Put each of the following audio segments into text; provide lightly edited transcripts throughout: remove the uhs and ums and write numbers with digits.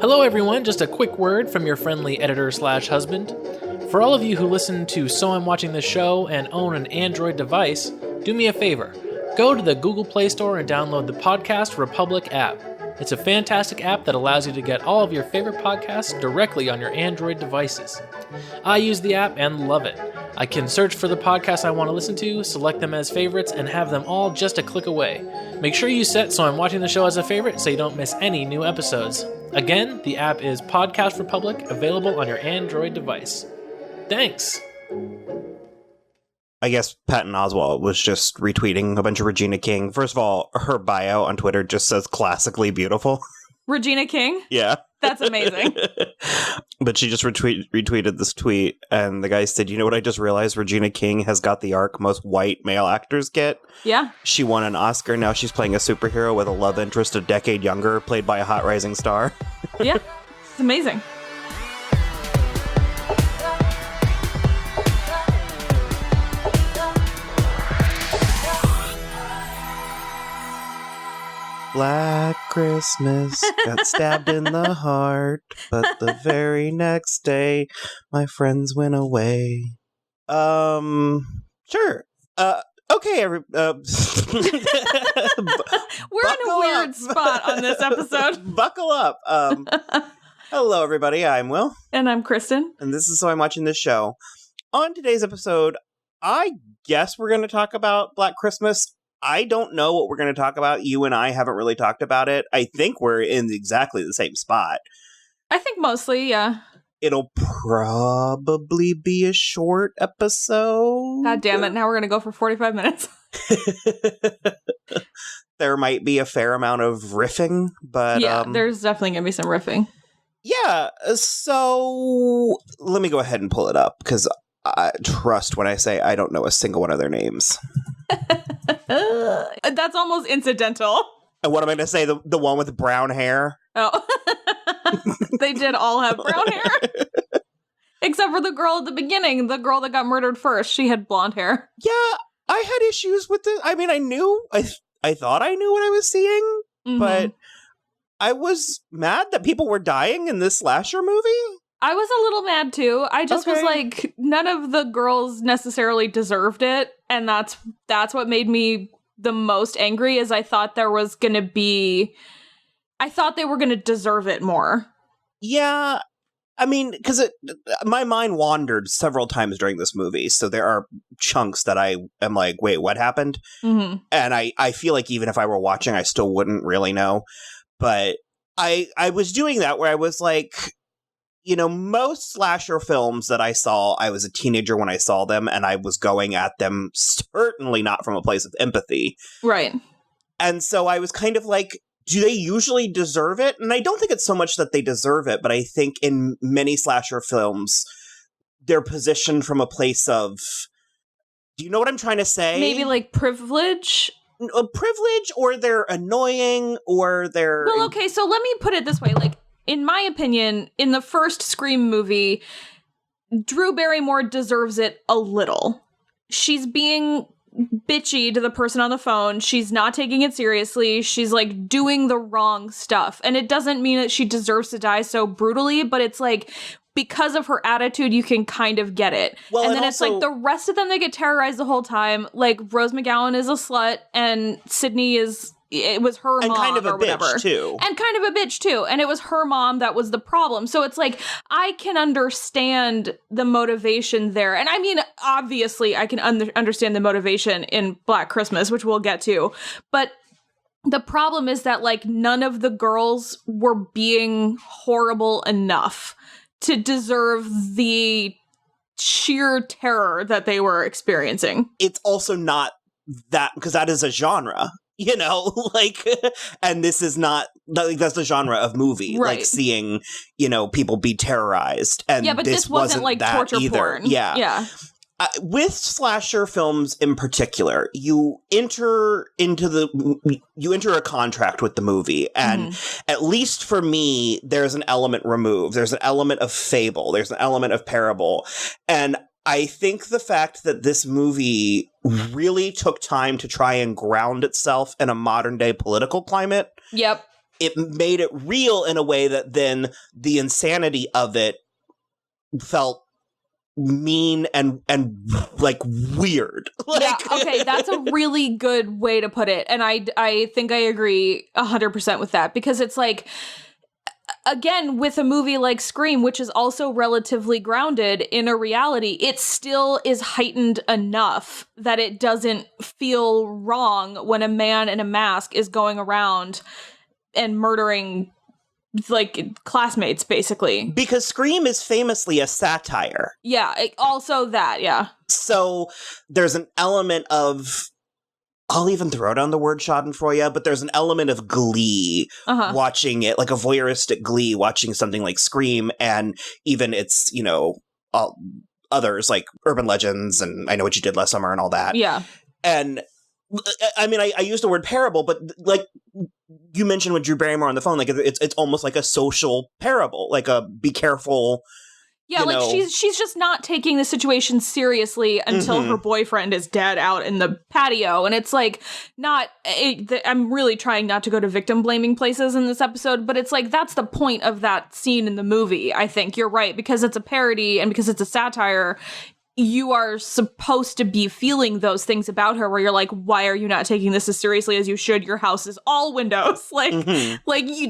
Hello everyone, just a quick word from your friendly editor/husband. For all of you who listen to So I'm Watching This Show and own an Android device, do me a favor. Go to the Google Play Store and download the Podcast Republic app. It's a fantastic app that allows you to get all of your favorite podcasts directly on your Android devices. I use the app and love it. I can search for the podcasts I want to listen to, select them as favorites, and have them all just a click away. Make sure you set So I'm Watching the Show as a favorite so you don't miss any new episodes. Again, the app is Podcast Republic, available on your Android device. Thanks! I guess Patton Oswalt was just retweeting a bunch of Regina King. First of all, her bio on Twitter just says classically beautiful. Regina King? Yeah. That's amazing. But she just retweeted this tweet, and the guy said, you know what I just realized? Regina King has got the arc most white male actors get. Yeah. She won an Oscar. Now she's playing a superhero with a love interest a decade younger, played by a hot rising star. Yeah. It's amazing. Black Christmas got stabbed in the heart, but the very next day, my friends went away. Sure. Okay. We're in a weird spot on this episode. Buckle up. Hello, everybody. I'm Will. And I'm Kristen. And this is So I'm Watching This Show. On today's episode, I guess we're going to talk about Black Christmas. I don't know what we're going to talk about. You and I haven't really talked about it. I think we're in exactly the same spot. I think mostly, yeah. It'll probably be a short episode. God damn it. Now we're going to go for 45 minutes. There might be a fair amount of riffing, but... Yeah, there's definitely going to be some riffing. Yeah, so let me go ahead and pull it up, because I trust when I say I don't know a single one of their names. That's almost incidental. And what am I going to say? The one with brown hair? Oh. They did all have brown hair. Except for the girl at the beginning. The girl that got murdered first. She had blonde hair. Yeah, I had issues with this. I mean, I thought I knew what I was seeing, but I was mad that people were dying in this slasher movie. I was a little mad too. I just was like, none of the girls necessarily deserved it. And that's what made me the most angry, is I thought they were going to deserve it more. Yeah. I mean, because my mind wandered several times during this movie. So there are chunks that I am like, wait, what happened? Mm-hmm. And I feel like even if I were watching, I still wouldn't really know. But I was doing that where I was like, you know, most slasher films that I saw, I was a teenager when I saw them, and I was going at them certainly not from a place of empathy. Right. And so I was kind of like, do they usually deserve it? And I don't think it's so much that they deserve it, but I think in many slasher films, they're positioned from a place of, do you know what I'm trying to say? Maybe like privilege? A privilege, or they're annoying, or they're... Well, okay, so let me put it this way, like, in my opinion, in the first Scream movie, Drew Barrymore deserves it a little. She's being bitchy to the person on the phone. She's not taking it seriously. She's, like, doing the wrong stuff. And it doesn't mean that she deserves to die so brutally, but it's like, because of her attitude, you can kind of get it. Well, and then it's like the rest of them, they get terrorized the whole time. Like, Rose McGowan is a slut, and Sydney is... It was her mom, kind of a or whatever. Bitch too. And kind of a bitch too. And it was her mom that was the problem. So it's like, I can understand the motivation there. And I mean, obviously, I can understand the motivation in Black Christmas, which we'll get to. But the problem is that, like, none of the girls were being horrible enough to deserve the sheer terror that they were experiencing. It's also not that, because that is a genre. You know, like, and this is not, like, that's the genre of movie, right. Like seeing, you know, people be terrorized. And yeah, but this wasn't like that torture either. porn. Yeah. With slasher films in particular, you enter a contract with the movie, and at least for me, there's an element removed. There's an element of fable. There's an element of parable. And I think the fact that this movie really took time to try and ground itself in a modern day political climate. Yep. it made it real in a way that then the insanity of it felt mean and like weird. Like, yeah, okay, that's a really good way to put it. And I think I agree 100% with that, because it's like, again, with a movie like Scream, which is also relatively grounded in a reality, it still is heightened enough that it doesn't feel wrong when a man in a mask is going around and murdering like classmates, basically. Because Scream is famously a satire. Yeah, also that, yeah. So there's an element of, I'll even throw down the word schadenfreude, but there's an element of glee watching it, like a voyeuristic glee watching something like Scream, and even its, you know, others like Urban Legends and I Know What You Did Last Summer and all that. Yeah. And I mean, I used the word parable, but like you mentioned with Drew Barrymore on the phone, like it's almost like a social parable, like a be careful. Yeah, like she's just not taking the situation seriously until her boyfriend is dead out in the patio, and it's like I'm really trying not to go to victim blaming places in this episode, but it's like that's the point of that scene in the movie. I think you're right, because it's a parody and because it's a satire. You are supposed to be feeling those things about her where you're like, why are you not taking this as seriously as you should? Your house is all windows. Like,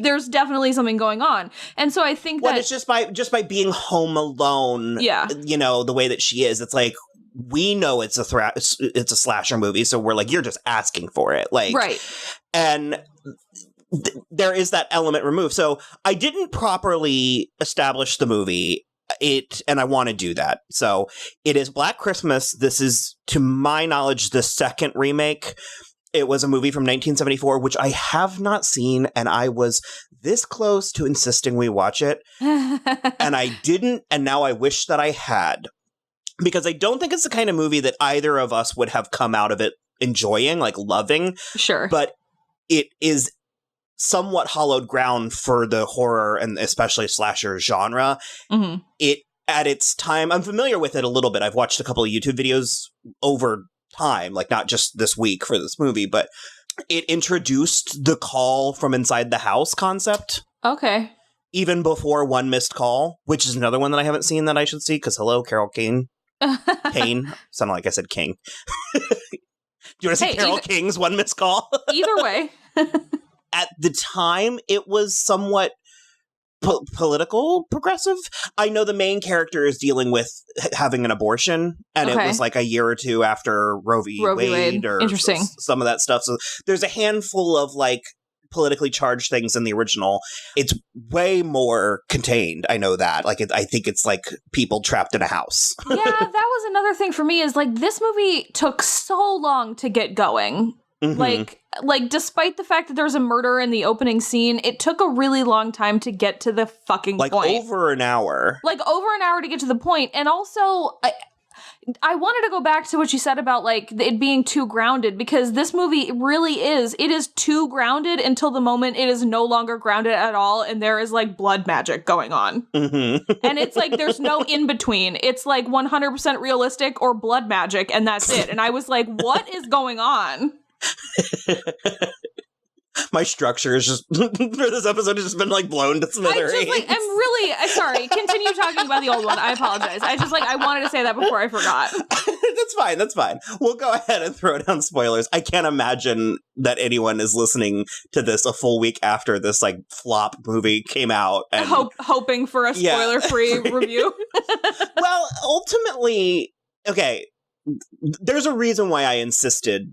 there's definitely something going on. And so I think that... Well, it's just by being home alone, you know, the way that she is, it's like, we know it's a slasher movie, so we're like, you're just asking for it. Like, right. And there is that element removed. So I didn't properly establish the movie. And I want to do that. So it is Black Christmas. This is, to my knowledge, the second remake. It was a movie from 1974, which I have not seen, and I was this close to insisting we watch it. And I didn't, and now I wish that I had. Because I don't think it's the kind of movie that either of us would have come out of it enjoying, like loving. Sure. But it is somewhat hollowed ground for the horror and especially slasher genre. It, at its time, I'm familiar with it a little bit. I've watched a couple of YouTube videos over time, like not just this week for this movie, but it introduced the call from inside the house concept. Okay. Even before One Missed Call, which is another one that I haven't seen that I should see, because hello, Carol Kane. Kane. Sounded like I said King. Do you want to see Carol King's One Missed Call? Either way. At the time, it was somewhat political, progressive. I know the main character is dealing with having an abortion, and it was like a year or two after Roe v. Wade or interesting. Some of that stuff. So there's a handful of like politically charged things in the original. It's way more contained. I know that. Like, I think it's like people trapped in a house. Yeah, that was another thing for me, is like this movie took so long to get going. Like, despite the fact that there's a murder in the opening scene, it took a really long time to get to the fucking point. Like, over an hour. Like, over an hour to get to the point. And also, I wanted to go back to what you said about, like, it being too grounded, because this movie really is. It is too grounded until the moment it is no longer grounded at all, and there is, like, blood magic going on. And it's like, there's no in-between. It's, like, 100% realistic or blood magic, and that's it. And I was like, what is going on? My structure is just for this episode has just been like blown to smithereens. I'm really sorry. Continue talking about the old one. I apologize. I wanted to say that before I forgot. That's fine. We'll go ahead and throw down spoilers. I can't imagine that anyone is listening to this a full week after this like flop movie came out and hoping for a spoiler-free review. Well, ultimately, okay, there's a reason why I insisted.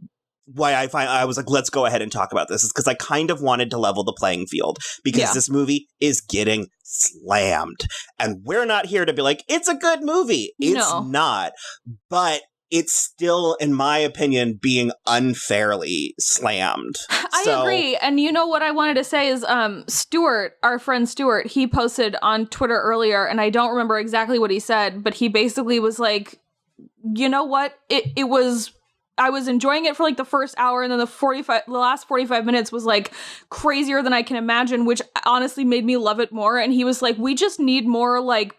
Why I was like, let's go ahead and talk about this, is because I kind of wanted to level the playing field, because this movie is getting slammed, and we're not here to be like, it's a good movie. It's not, but it's still, in my opinion, being unfairly slammed. I agree. And you know what I wanted to say is, Stuart, our friend Stuart, he posted on Twitter earlier, and I don't remember exactly what he said, but he basically was like, you know what? It was... I was enjoying it for like the first hour, and then the last 45 minutes was like crazier than I can imagine, which honestly made me love it more. And he was like, we just need more like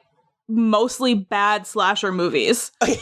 mostly bad slasher movies. And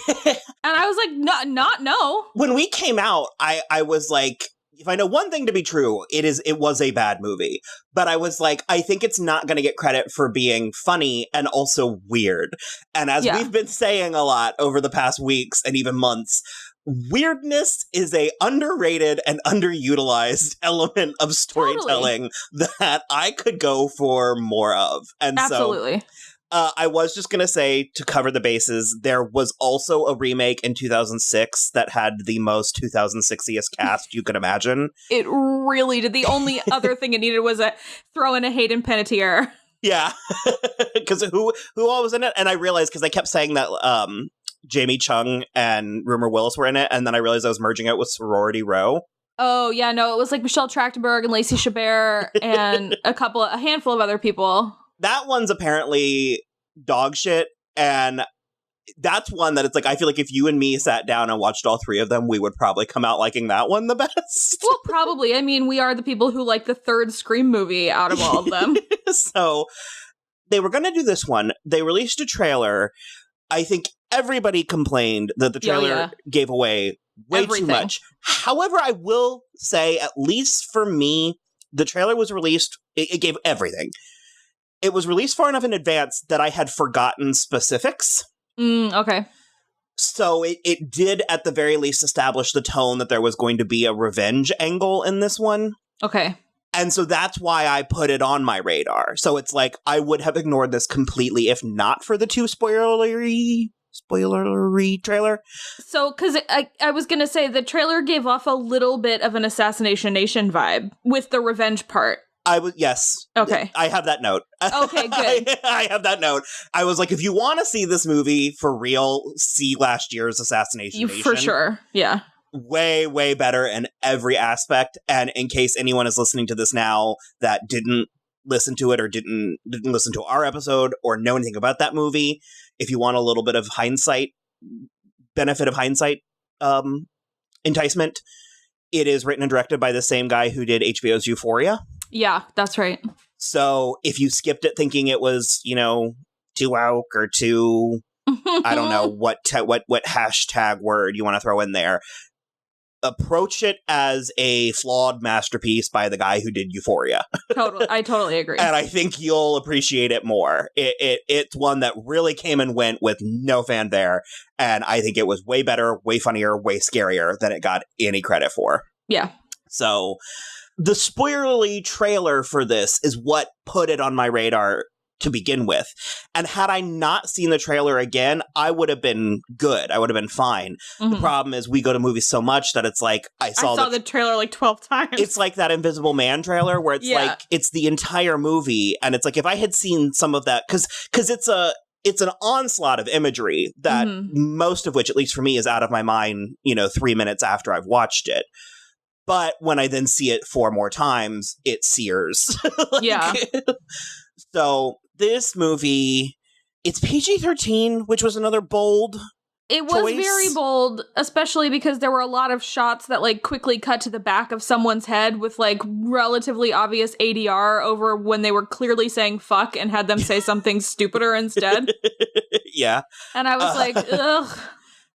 I was like, no. When we came out, I was like, if I know one thing to be true, it was a bad movie. But I was like, I think it's not going to get credit for being funny and also weird. And as we've been saying a lot over the past weeks and even months, weirdness is a underrated and underutilized element of storytelling that I could go for more of. And absolutely. So I was just going to say, to cover the bases, there was also a remake in 2006 that had the most 2006iest cast you could imagine. It really did. The only other thing it needed was throw in a Hayden Panettiere. Yeah. Because who all was in it? And I realized, because I kept saying that Jamie Chung and Rumor Willis were in it, and then I realized I was merging it with Sorority Row. Oh, yeah, no, it was like Michelle Trachtenberg and Lacey Chabert and a handful of other people. That one's apparently dog shit, and that's one that it's like, I feel like if you and me sat down and watched all three of them, we would probably come out liking that one the best. Well, probably. I mean, we are the people who like the third Scream movie out of all of them. So they were going to do this one. They released a trailer. I think everybody complained that the trailer gave away way too much. However, I will say, at least for me, the trailer was released, it gave everything. It was released far enough in advance that I had forgotten specifics. Okay. So it did, at the very least, establish the tone that there was going to be a revenge angle in this one. Okay. And so that's why I put it on my radar. So it's like, I would have ignored this completely if not for the two spoilery trailer. So, because I was going to say, the trailer gave off a little bit of an Assassination Nation vibe with the revenge part. Yes. Okay. I have that note. Okay, good. I have that note. I was like, if you want to see this movie for real, see last year's Assassination Nation. For sure. Yeah. Way, way better in every aspect. And in case anyone is listening to this now that didn't listen to it or didn't listen to our episode or know anything about that movie, if you want a little bit of benefit of hindsight enticement, it is written and directed by the same guy who did HBO's Euphoria. Yeah, that's right. So if you skipped it thinking it was, too woke or too, I don't know what hashtag word you want to throw in there, approach it as a flawed masterpiece by the guy who did Euphoria. Totally, I totally agree. And I think you'll appreciate it more. It's one that really came and went with no fanfare, and I think it was way better, way funnier, way scarier than it got any credit for. Yeah. So the spoilerly trailer for this is what put it on my radar to begin with. And had I not seen the trailer again, I would have been good. I would have been fine. Mm-hmm. The problem is we go to movies so much that it's like, I saw the trailer like 12 times. It's like that Invisible Man trailer where it's like, it's the entire movie. And it's like, if I had seen some of that, because it's an onslaught of imagery that most of which, at least for me, is out of my mind, 3 minutes after I've watched it. But when I then see it 4 more times, it sears. Yeah. So this movie, it's PG-13, which was another bold It was choice. Very bold, especially because there were a lot of shots that quickly cut to the back of someone's head with relatively obvious ADR over when they were clearly saying fuck and had them say something stupider instead. Yeah. And I was like, ugh.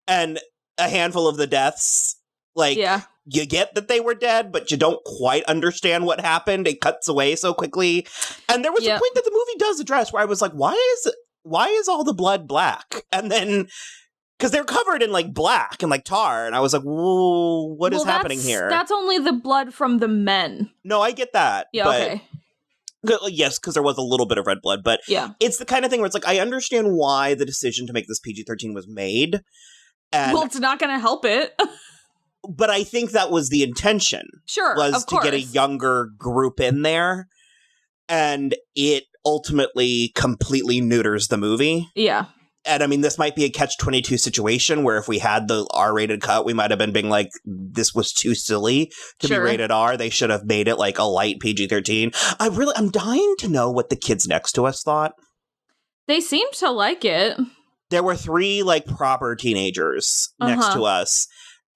And a handful of the deaths, you get that they were dead, but you don't quite understand what happened. It cuts away so quickly. And there was a point that the movie does address where I was like, why is all the blood black? And then, because they're covered in black and tar, and I was like, whoa, what is happening here? That's only the blood from the men. No, I get that. Yeah, but okay. Yes, because there was a little bit of red blood, but it's the kind of thing where it's I understand why the decision to make this PG-13 was made. And it's not going to help it. But I think that was the intention. Sure, was to get a younger group in there, and it ultimately completely neuters the movie. Yeah. And I mean, this might be a catch-22 situation where if we had the R-rated cut, we might have been being like, this was too silly to be rated R. They should have made it a light PG-13. I'm dying to know what the kids next to us thought. They seemed to like it. There were 3 proper teenagers next to us.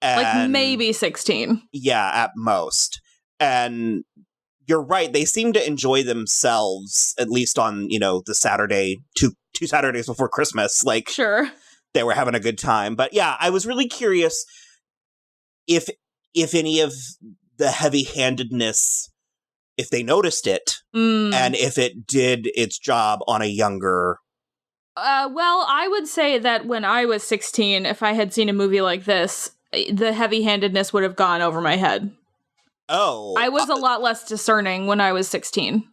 And, maybe 16. Yeah, at most. And you're right, they seem to enjoy themselves, at least on, the Saturday, two Saturdays before Christmas. Sure. They were having a good time. But yeah, I was really curious if any of the heavy-handedness, if they noticed it, and if it did its job on a younger... Well, I would say that when I was 16, if I had seen a movie like this, the heavy-handedness would have gone over my head. Oh. I was a lot less discerning when I was 16.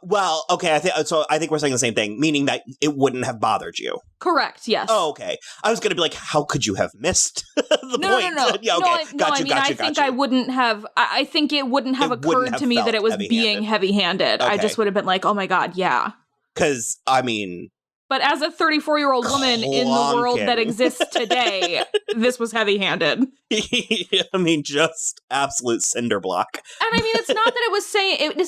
Well, okay, I think we're saying the same thing, meaning that it wouldn't have bothered you. Correct, yes. Oh, okay. I was going to be like, how could you have missed the point? No. Yeah, okay. I think I wouldn't have, I think it wouldn't have occurred to me that it was being heavy-handed. Okay. I just would have been like, oh my God, yeah. Because, I mean... But as a 34-year-old woman in the world that exists today, this was heavy-handed. I mean, just absolute cinder block. And I mean, it's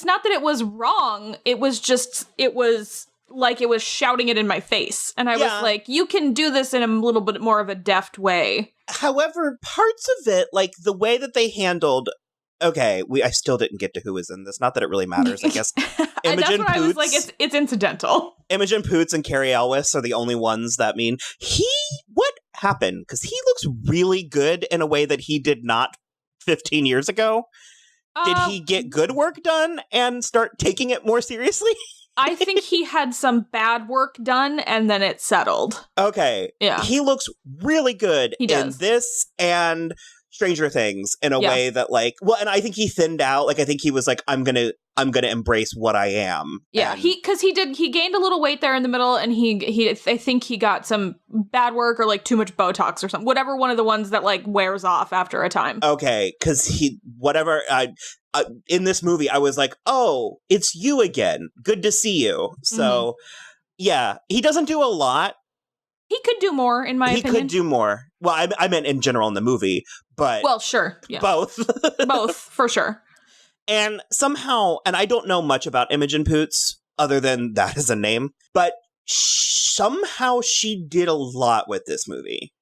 not that it was wrong. It was like it was shouting it in my face. And I was like, you can do this in a little bit more of a deft way. However, parts of it, like the way that they handled... Okay, I still didn't get to who was in this. Not that it really matters, I guess. Imogen Poots. I was like, it's incidental. Imogen Poots and Carrie Elwes are the only ones that mean. What happened? Because he looks really good in a way that he did not 15 years ago. Did he get good work done and start taking it more seriously? I think he had some bad work done and then it settled. Okay. Yeah. He looks really good in this and Stranger Things in a way that like, well, and I think he thinned out. Like, I think he was like, I'm gonna embrace what I am. Yeah, he gained a little weight there in the middle, and I think he got some bad work or like too much Botox or something. Whatever one of the ones that like wears off after a time. Okay, because in this movie, I was like, oh, it's you again. Good to see you. So, yeah, he doesn't do a lot. He could do more, in my opinion. He could do more. Well, I meant in general in the movie, but... Well, sure. Yeah. Both. Both, for sure. And somehow, and I don't know much about Imogen Poots, other than that is a name, but somehow she did a lot with this movie.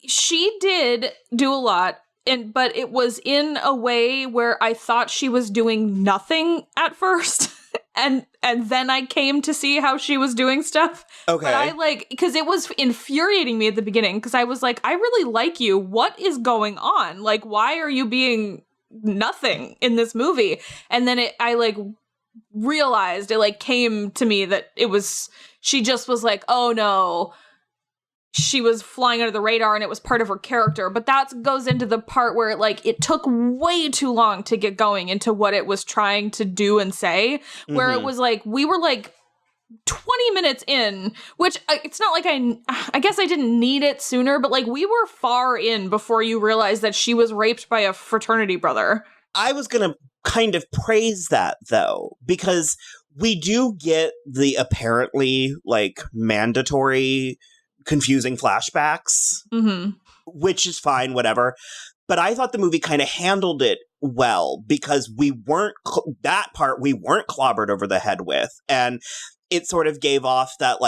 She did do a lot, but it was in a way where I thought she was doing nothing at first. And then I came to see how she was doing stuff. Okay. But I because it was infuriating me at the beginning, because I was like, I really like you. What is going on? Like, why are you being nothing in this movie? And then I realized, it came to me that she just was like, oh no, she was flying under the radar and it was part of her character. But that goes into the part where it took way too long to get going into what it was trying to do and say, where it was we were 20 minutes in, which it's not like I guess I didn't need it sooner, but we were far in before you realized that she was raped by a fraternity brother. I was going to kind of praise that though, because we do get the apparently mandatory confusing flashbacks, which is fine, whatever. But I thought the movie kind of handled it well, because we weren't clobbered over the head with. And it sort of gave off that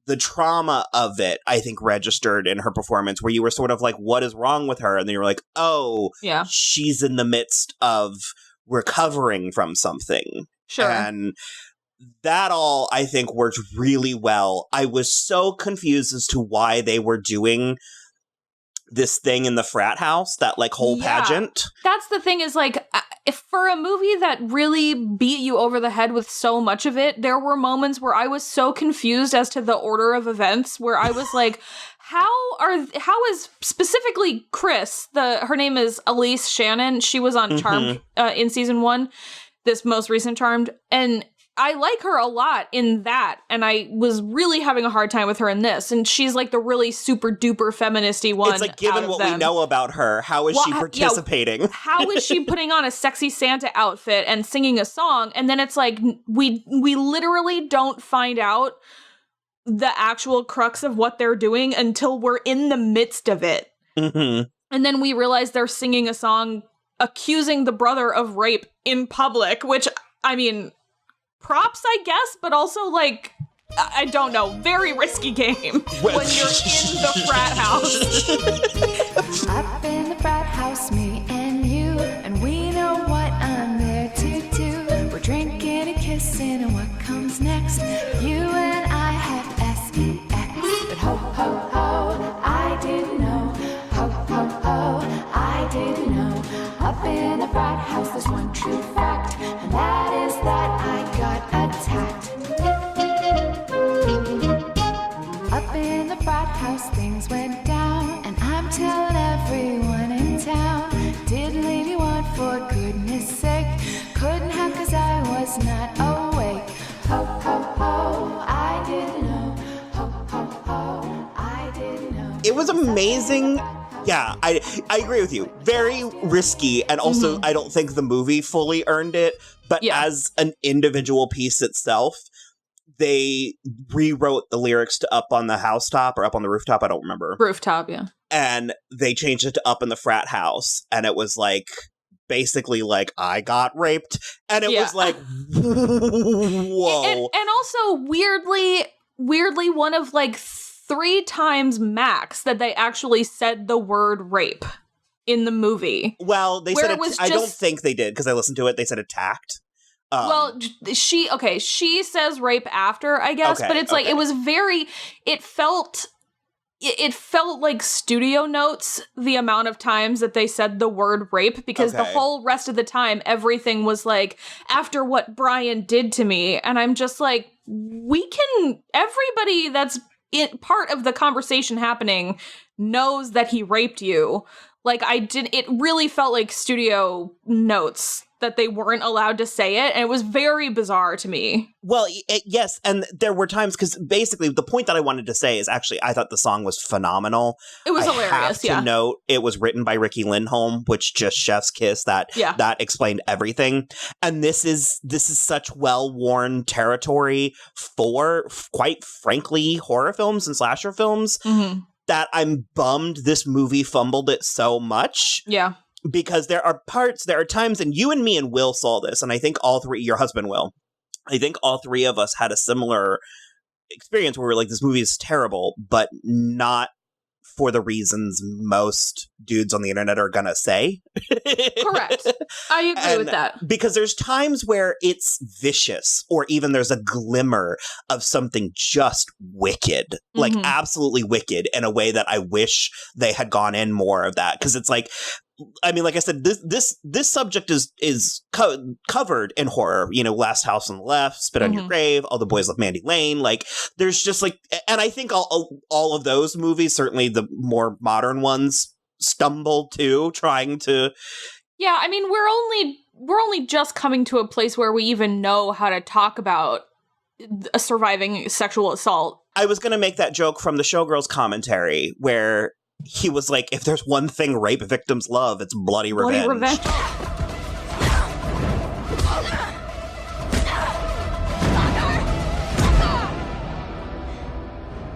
the trauma of it, I think, registered in her performance, where you were sort of like, what is wrong with her? And then you were like, oh, yeah, she's in the midst of recovering from something. Sure. And that all, I think, worked really well. I was so confused as to why they were doing this thing in the frat house, that whole pageant. That's the thing, is if for a movie that really beat you over the head with so much of it, there were moments where I was so confused as to the order of events, where I was like, how is specifically Chris, her name is Elise Shannon, she was on Charmed in season 1, this most recent Charmed, and I like her a lot in that, and I was really having a hard time with her in this, and she's the really super duper feministy one. It's given what we know about her, how is she participating? Yeah, how is she putting on a sexy Santa outfit and singing a song? And then it's we literally don't find out the actual crux of what they're doing until we're in the midst of it. And then we realize they're singing a song accusing the brother of rape in public, which, I mean, props, I guess, but also, I don't know, very risky game when you're in the frat house. Up in the frat house, me and you, and we know what I'm there to do. We're drinking and kissing, and what comes next? You and I have sex, but ho, ho, ho, I didn't know. Ho, ho, ho, I didn't know. Up in the goodness sake. Couldn't have 'cause I was not awake. Ho, ho, ho, I didn't know. Ho, ho, ho, I didn't know. It was amazing. Yeah, I agree with you. Very risky, and also I don't think the movie fully earned it, but as an individual piece itself, they rewrote the lyrics to Up on the Housetop or Up on the Rooftop, I don't remember. Rooftop, yeah. And they changed it to Up in the Frat House, and it was like, basically like, I got raped, and it was like, whoa. And also, weirdly, one of like 3 times max that they actually said the word rape in the movie. Well, they said I don't think they did, because I listened to it. They said attacked. Well, she says rape after, I guess, but it's like, it was very, it felt like studio notes the amount of times that they said the word rape, because the whole rest of the time, everything was like, after what Brian did to me. And I'm just like, everybody that's part of the conversation happening knows that he raped you. Like, it really felt like studio notes that they weren't allowed to say it, and it was very bizarre to me. Well, yes, and there were times, because basically the point that I wanted to say is actually I thought the song was phenomenal. It was hilarious, I have to note, it was written by Ricky Lindholm, which just chef's kiss, that explained everything. And this is such well-worn territory for, quite frankly, horror films and slasher films, that I'm bummed this movie fumbled it so much. Yeah. Because there are times, and you and me and Will saw this, and I think all three, your husband Will, I think all three of us had a similar experience where we're like, this movie is terrible, but not for the reasons most dudes on the internet are gonna say. Correct. I agree with that. Because there's times where it's vicious, or even there's a glimmer of something just wicked, like absolutely wicked, in a way that I wish they had gone in more of that. Because it's like, I mean, like I said, this subject is covered in horror. You know, Last House on the Left, Spit on Your Grave, All the Boys Love Mandy Lane. Like, there's just like, and I think all of those movies, certainly the more modern ones, stumble too, trying to. Yeah, I mean, we're only just coming to a place where we even know how to talk about a surviving sexual assault. I was going to make that joke from the Showgirls commentary where he was like, if there's one thing rape victims love, it's bloody revenge. Bloody revenge.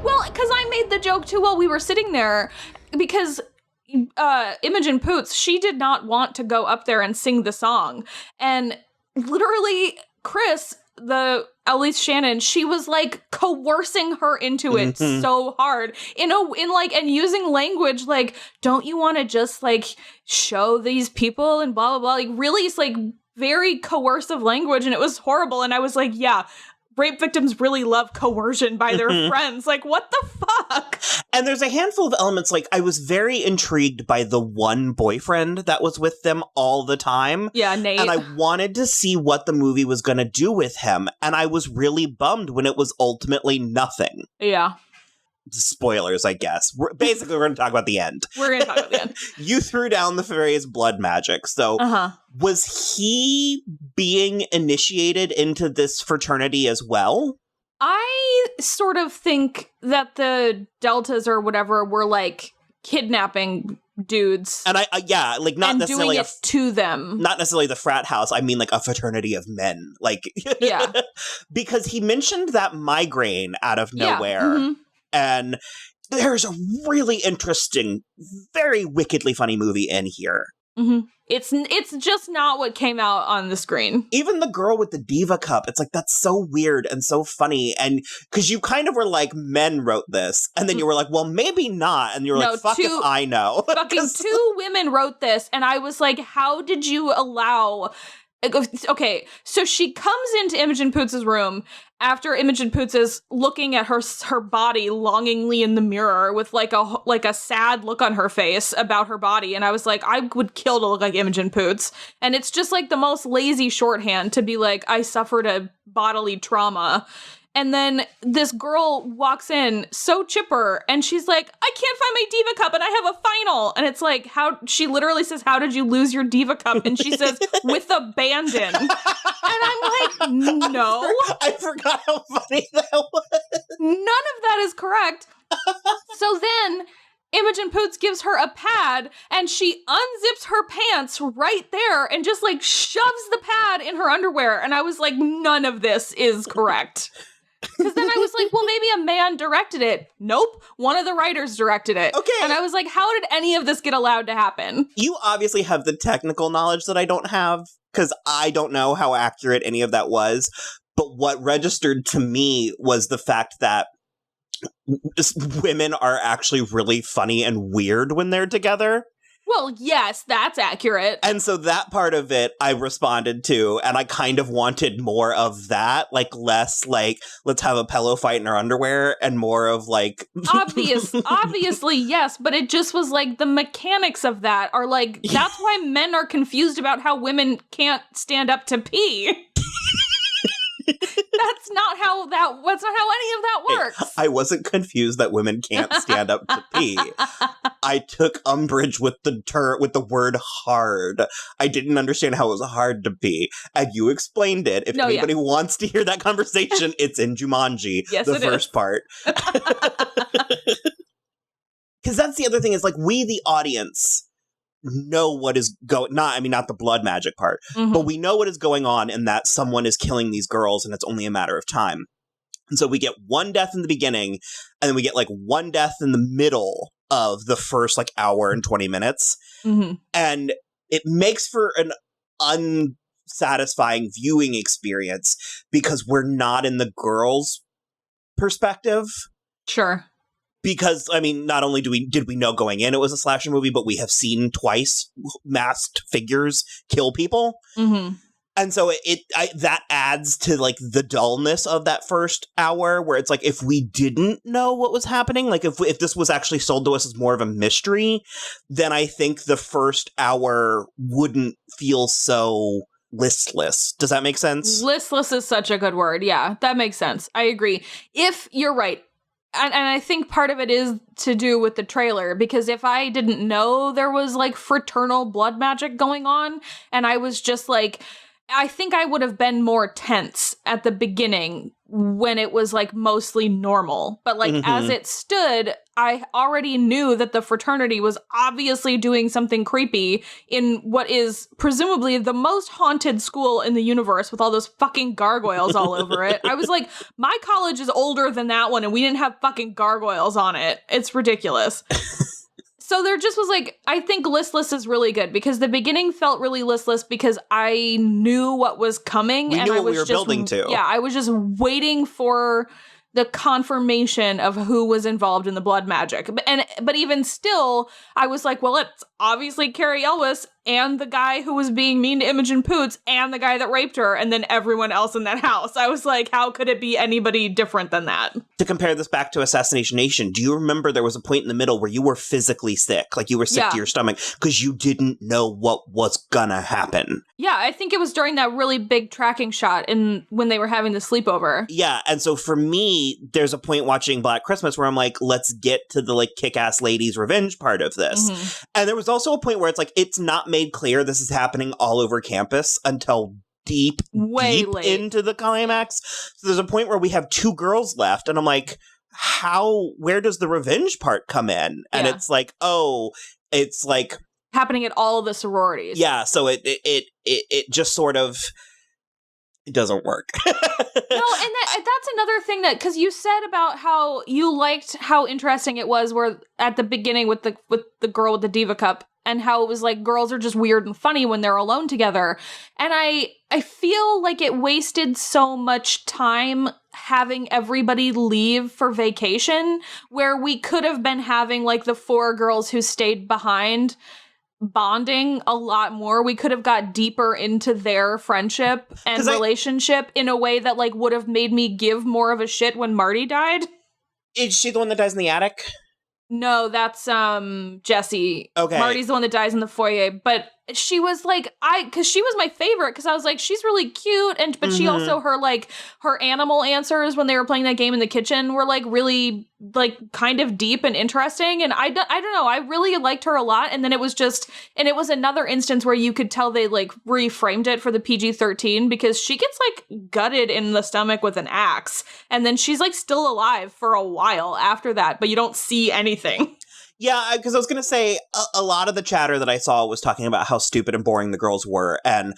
Well, because I made the joke too while we were sitting there, because Imogen Poots, she did not want to go up there and sing the song. And literally, Chris, Elise Shannon, she was like coercing her into it so hard and using language like, don't you want to just like show these people and blah blah blah, like really, it's like very coercive language, and it was horrible. And I was like, yeah, rape victims really love coercion by their friends. Like, what the fuck? And there's a handful of elements, like, I was very intrigued by the one boyfriend that was with them all the time. Yeah, Nate. And I wanted to see what the movie was going to do with him. And I was really bummed when it was ultimately nothing. Yeah. Spoilers, I guess. We're going to talk about the end. We're going to talk about the end. You threw down the various blood magic. So was he being initiated into this fraternity as well? I sort of think that the Deltas or whatever were like kidnapping dudes. And like not necessarily doing it to them. Not necessarily the frat house. I mean like a fraternity of men. Like, yeah. Because he mentioned that migraine out of nowhere. Yeah. And there's a really interesting, very wickedly funny movie in here. It's just not what came out on the screen. Even the girl with the diva cup, it's like, that's so weird and so funny. And because you kind of were like, men wrote this. And then you were like, well, maybe not. And you were like, fuck if I know. Fucking 2 women wrote this. And I was like, how did you allow... Okay, so she comes into Imogen Poots' room after Imogen Poots is looking at her body longingly in the mirror with like a sad look on her face about her body, and I was like, I would kill to look like Imogen Poots. And it's just like the most lazy shorthand to be like, I suffered a bodily trauma. And then this girl walks in so chipper and she's like, I can't find my Diva Cup and I have a final. And it's like, she literally says, how did you lose your Diva Cup? And she says, with abandon. And I'm like, no. I forgot how funny that was. None of that is correct. So then Imogen Poots gives her a pad and she unzips her pants right there and just like shoves the pad in her underwear. And I was like, none of this is correct. Because then I was like, well, maybe a man directed it. Nope. One of the writers directed it. Okay. And I was like, how did any of this get allowed to happen? You obviously have the technical knowledge that I don't have, because I don't know how accurate any of that was. But what registered to me was the fact that women are actually really funny and weird when they're together. Well, yes, that's accurate. And so that part of it I responded to, and I kind of wanted more of that, like less like, let's have a pillow fight in our underwear, and more of like... Obviously, yes, but it just was like the mechanics of that are like, that's why men are confused about how women can't stand up to pee. That's not how any of that works. I wasn't confused that women can't stand up to pee. I took umbrage with the word hard. I didn't understand how it was hard to pee. And you explained it. If anybody wants to hear that conversation, it's in Jumanji, yes, the first part. Because that's the other thing is like, we, the audience, know what is going not the blood magic part, but we know what is going on and that someone is killing these girls and it's only a matter of time. And so we get one death in the beginning and then we get like one death in the middle of the first like hour and 20 minutes. And it makes for an unsatisfying viewing experience because we're not in the girls' perspective. Sure. Because, I mean, not only did we know going in it was a slasher movie, but we have seen twice masked figures kill people. And so that adds to, like, the dullness of that first hour, where it's like, if we didn't know what was happening, like, if this was actually sold to us as more of a mystery, then I think the first hour wouldn't feel so listless. Does that make sense? Listless is such a good word. Yeah, that makes sense. I agree. If you're right. And I think part of it is to do with the trailer, because if I didn't know there was like fraternal blood magic going on, and I was just like, I think I would have been more tense at the beginning when it was like mostly normal. But like as it stood, I already knew that the fraternity was obviously doing something creepy in what is presumably the most haunted school in the universe with all those fucking gargoyles all over it. I was like, my college is older than that one and we didn't have fucking gargoyles on it. It's ridiculous. So there just was like, I think listless is really good because the beginning felt really listless because I knew what was coming. We knew what we were building to. Yeah, I was just waiting for the confirmation of who was involved in the blood magic. But even still, I was like, well, it's obviously Carrie Elwes and the guy who was being mean to Imogen Poots and the guy that raped her and then everyone else in that house. I was like, how could it be anybody different than that? To compare this back to Assassination Nation, do you remember there was a point in the middle where you were physically sick? Like you were sick to your stomach because you didn't know what was gonna happen. Yeah, I think it was during that really big tracking shot when they were having the sleepover. Yeah, and so for me, there's a point watching Black Christmas where I'm like, let's get to the like kick-ass ladies revenge part of this. And there was also a point where it's like, it's not made clear this is happening all over campus until deep into the climax. So there's a point where we have two girls left and I'm like, where does the revenge part come in? And it's like, it's like happening at all the sororities. Yeah, so it just sort of, it doesn't work. No, and that's another thing that, because you said about how you liked how interesting it was where at the beginning with the girl with the Diva Cup and how it was like girls are just weird and funny when they're alone together. And I feel like it wasted so much time having everybody leave for vacation where we could have been having like the four girls who stayed behind bonding a lot more. We could have got deeper into their friendship and relationship in a way that like would have made me give more of a shit when Marty died. Is she the one that dies in the attic? No, that's Jesse. Okay. Marty's the one that dies in the foyer, but she was like, because she was my favorite, because I was like, she's really cute, but she also, her animal answers when they were playing that game in the kitchen were like really like kind of deep and interesting, and I don't know, I really liked her a lot. And then it was another instance where you could tell they like reframed it for the PG-13, because she gets like gutted in the stomach with an axe, and then she's like still alive for a while after that, but you don't see anything. Yeah, because I was going to say, a lot of the chatter that I saw was talking about how stupid and boring the girls were. And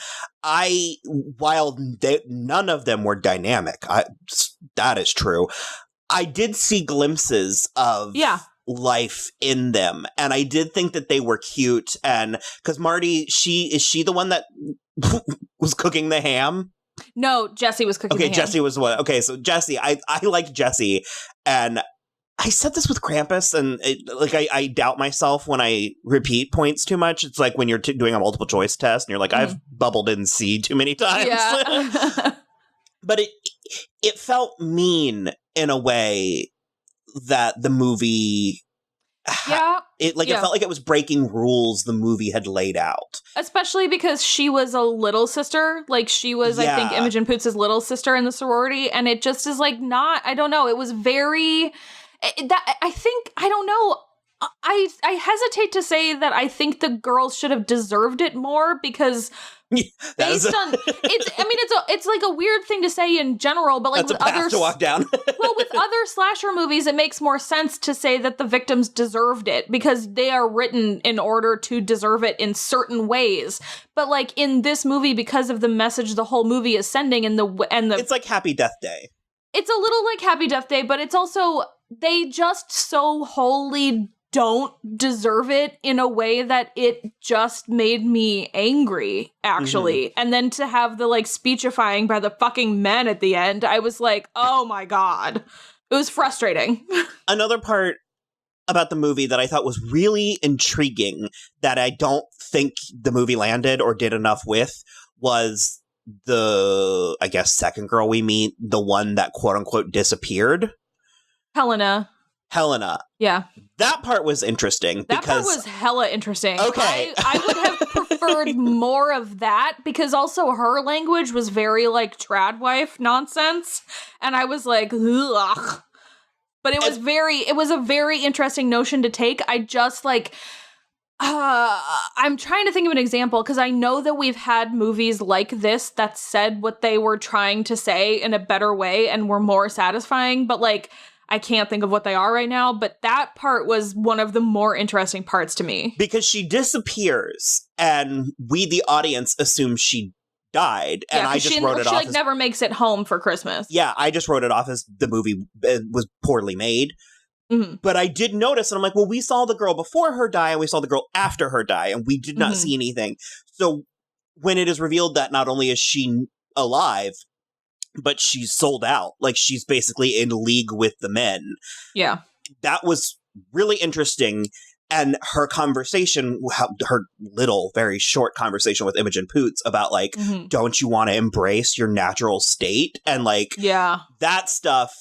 while none of them were dynamic, that is true, I did see glimpses of life in them. And I did think that they were cute. And because Marty, is she the one that was cooking the ham? No, Jessie was cooking the ham. Jessie was what? Okay, so Jessie, I liked Jessie. And I said this with Krampus, and I doubt myself when I repeat points too much. It's like when you're doing a multiple choice test, and you're like, I've bubbled in C too many times. Yeah. But it felt mean in a way that the movie... It felt like it was breaking rules the movie had laid out. Especially because she was a little sister. Like, she was, I think, Imogen Poots' little sister in the sorority, and it just is like not... I don't know. It was very... I don't know. I hesitate to say that I think the girls should have deserved it more, because it's like a weird thing to say in general, but like that's a path to walk down. Well, with other slasher movies, it makes more sense to say that the victims deserved it because they are written in order to deserve it in certain ways. But like in this movie, because of the message the whole movie is sending, and it's like Happy Death Day. It's a little like Happy Death Day, but it's also, they just so wholly don't deserve it in a way that it just made me angry, actually. Mm-hmm. And then to have the like speechifying by the fucking men at the end, I was like, oh my God. It was frustrating. Another part about the movie that I thought was really intriguing that I don't think the movie landed or did enough with was the, I guess, second girl we meet, the one that quote unquote disappeared. Helena. Yeah. That part was interesting. That part was hella interesting. Okay. I would have preferred more of that, because also her language was very like trad wife nonsense. And I was like, ugh. But it was a very interesting notion to take. I just like, I'm trying to think of an example, because I know that we've had movies like this that said what they were trying to say in a better way and were more satisfying, but like, I can't think of what they are right now, but that part was one of the more interesting parts to me. Because she disappears, and we, the audience, assume she died, and I just wrote it off. She like never makes it home for Christmas. Yeah, I just wrote it off as the movie was poorly made. Mm-hmm. But I did notice, and I'm like, well, we saw the girl before her die, and we saw the girl after her die, and we did not see anything. So when it is revealed that not only is she alive, but she's sold out, like she's basically in league with the men. Yeah. That was really interesting. And her conversation, her little, very short conversation with Imogen Poots about like, don't you want to embrace your natural state? And like, that stuff.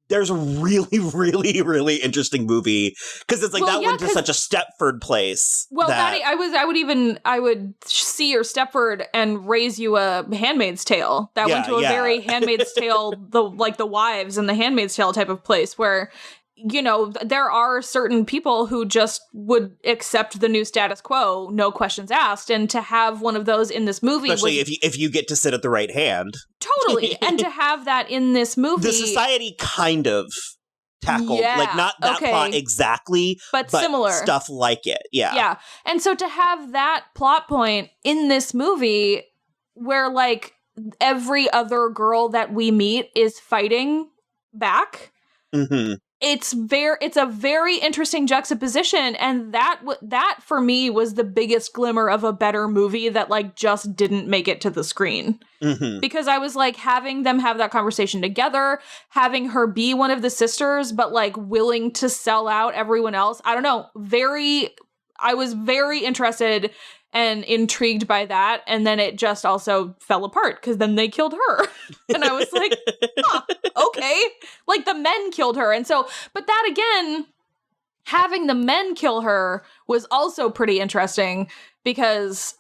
There's a really, really, really interesting movie, because it's like went to such a Stepford place. Well, I would see your Stepford and raise you a Handmaid's Tale. That went to a very Handmaid's Tale, the wives and the Handmaid's Tale type of place where, you know, there are certain people who just would accept the new status quo, no questions asked, and to have one of those in this movie, especially if you get to sit at the right hand, totally, and to have that in this movie, the society kind of tackled, like not that plot exactly, but similar stuff like it, yeah, and so to have that plot point in this movie, where like every other girl that we meet is fighting back. Mm-hmm. It's a very interesting juxtaposition, and that for me was the biggest glimmer of a better movie that like just didn't make it to the screen. Mm-hmm. Because I was like, having them have that conversation together, having her be one of the sisters, but like willing to sell out everyone else. I don't know. I was very interested and intrigued by that, and then it just also fell apart because then they killed her. And I was like, okay. Like the men killed her. And so, but that again, having the men kill her was also pretty interesting, because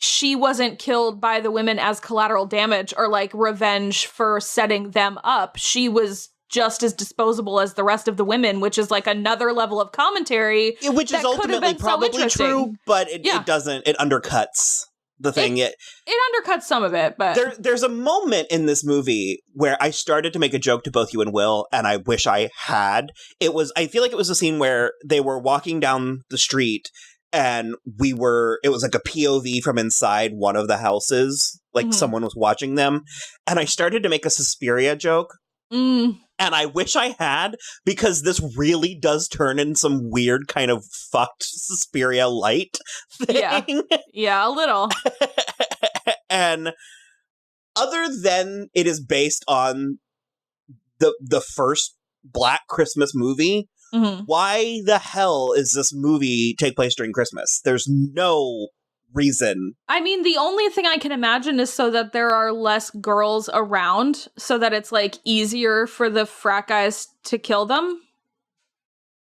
she wasn't killed by the women as collateral damage or like revenge for setting them up. She was just as disposable as the rest of the women, which is like another level of commentary. Which is ultimately probably true, but it doesn't, it undercuts the thing. It undercuts some of it, but there's a moment in this movie where I started to make a joke to both you and Will, and I wish I had. I feel like it was a scene where they were walking down the street, and it was like a POV from inside one of the houses, like someone was watching them, and I started to make a Suspiria joke. And I wish I had, because this really does turn in some weird kind of fucked Suspiria light thing. Yeah, a little. And other than it is based on the first Black Christmas movie, why the hell is this movie take place during Christmas? There's no reason. I mean, the only thing I can imagine is so that there are less girls around, so that it's like easier for the frat guys to kill them.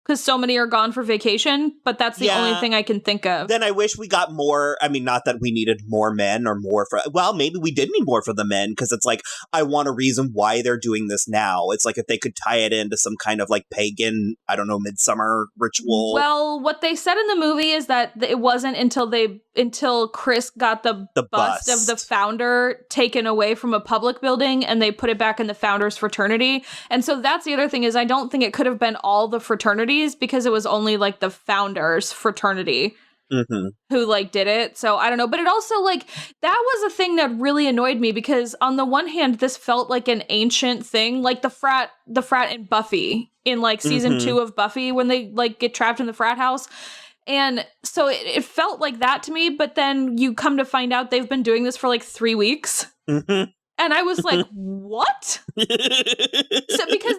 Because so many are gone for vacation, but that's the only thing I can think of. Then I wish we got more. I mean, not that we needed more men or more for. Well, maybe we did need more for the men, because it's like, I want a reason why they're doing this now. It's like if they could tie it into some kind of like pagan, I don't know, midsummer ritual. Well, what they said in the movie is that it wasn't until Chris got the bust of the founder taken away from a public building and they put it back in the founder's fraternity. And so that's the other thing, is I don't think it could have been all the fraternities, because it was only like the founder's fraternity who like did it. So I don't know, but it also like, that was a thing that really annoyed me, because on the one hand, this felt like an ancient thing, like the frat in Buffy in like season 2 of Buffy, when they like get trapped in the frat house. And so it felt like that to me, but then you come to find out they've been doing this for like 3 weeks. And I was like, what? So because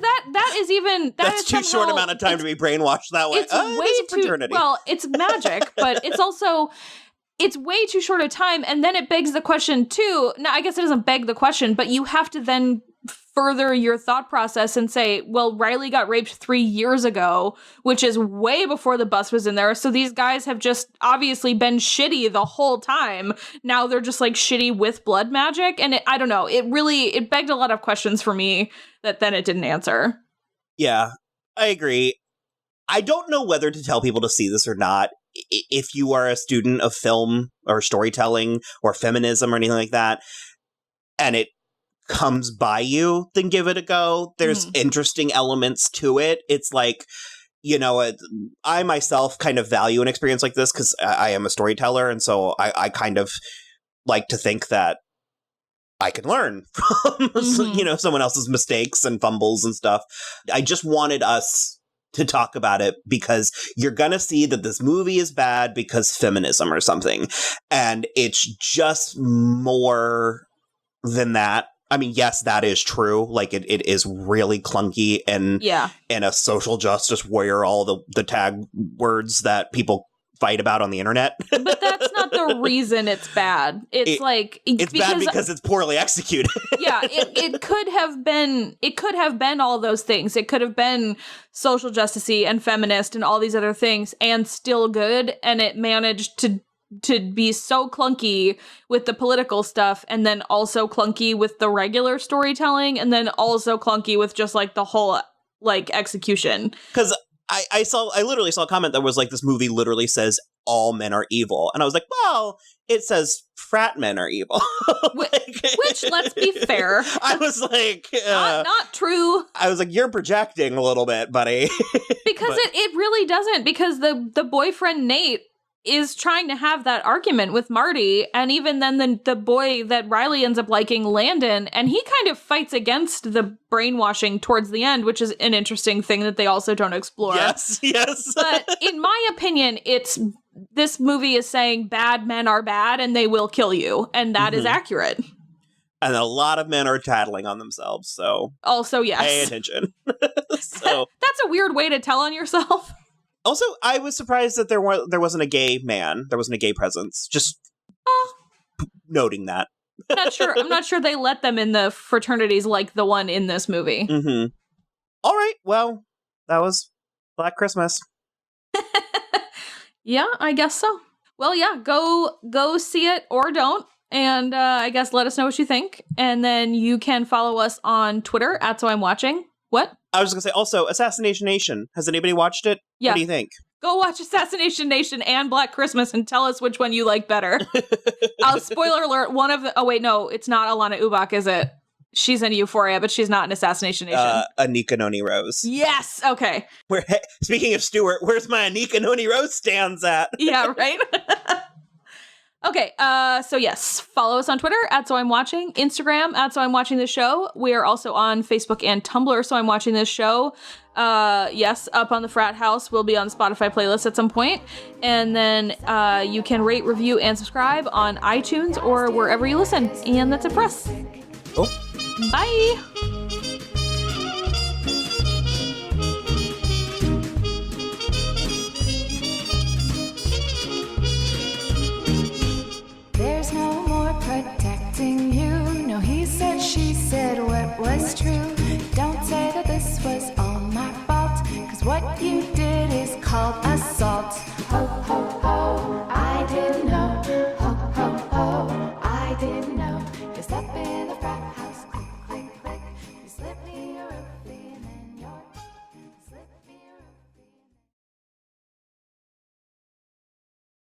that's too short amount of time to be brainwashed that way. It's way too, well, it's magic, but it's way too short a time. And then it begs the question too. Now, I guess it doesn't beg the question, but you have to then further your thought process and say, well, Riley got raped 3 years ago, which is way before the bus was in there. So these guys have just obviously been shitty the whole time. Now they're just like shitty with blood magic. And I don't know, it begged a lot of questions for me that then it didn't answer. Yeah, I agree. I don't know whether to tell people to see this or not. If you are a student of film or storytelling or feminism or anything like that, and it comes by you, then give it a go. There's interesting elements to it. It's like, you know, I myself kind of value an experience like this because I am a storyteller, and so I kind of like to think that I can learn from you know, someone else's mistakes and fumbles and stuff. I just wanted us to talk about it because you're gonna see that this movie is bad because feminism or something, and it's just more than that. I mean, yes, that is true. Like, it is really clunky and a social justice warrior, all the tag words that people fight about on the internet. But that's not the reason it's bad. It's bad because it's poorly executed. Yeah, it could have been all those things. It could have been social justice-y and feminist and all these other things and still good, and it managed to be so clunky with the political stuff, and then also clunky with the regular storytelling, and then also clunky with just like the whole like execution. Because I literally saw a comment that was like, this movie literally says all men are evil, and I was like, well, it says frat men are evil. Which, let's be fair, I was like, not true. I was like, you're projecting a little bit, buddy. Because it really doesn't, because the boyfriend Nate is trying to have that argument with Marty, and even then the boy that Riley ends up liking, Landon, and he kind of fights against the brainwashing towards the end, which is an interesting thing that they also don't explore. Yes. But in my opinion, this movie is saying bad men are bad and they will kill you, and that is accurate. And a lot of men are tattling on themselves, so also, yes. Pay attention. So that's a weird way to tell on yourself. Also, I was surprised that there wasn't a gay man. There wasn't a gay presence. Just noting that. I'm not sure they let them in the fraternities like the one in this movie. All right. Well, that was Black Christmas. Yeah, I guess so. Well, yeah, go see it or don't. And I guess let us know what you think. And then you can follow us on Twitter at So I'm Watching. What? I was going to say, also, Assassination Nation. Has anybody watched it? Yeah. What do you think? Go watch Assassination Nation and Black Christmas and tell us which one you like better. Spoiler alert, one of the... Oh, wait, no, it's not Alana Ubach, is it? She's in Euphoria, but she's not in Assassination Nation. Anika Noni Rose. Yes, okay. Speaking of Stewart, where's my Anika Noni Rose stands at? Yeah, right? Okay, so yes, follow us on Twitter at So I'm Watching, Instagram at So I'm Watching This Show. We are also on Facebook and Tumblr, So I'm Watching This Show. Yes, Up on the Frat House will be on the Spotify playlist at some point. And then you can rate, review, and subscribe on iTunes or wherever you listen. And that's it for us. Oh. Bye! There's no more protecting you. No, he said, she said what was true. Don't say that this was all my fault, 'cause what you did is called assault. Ho, ho,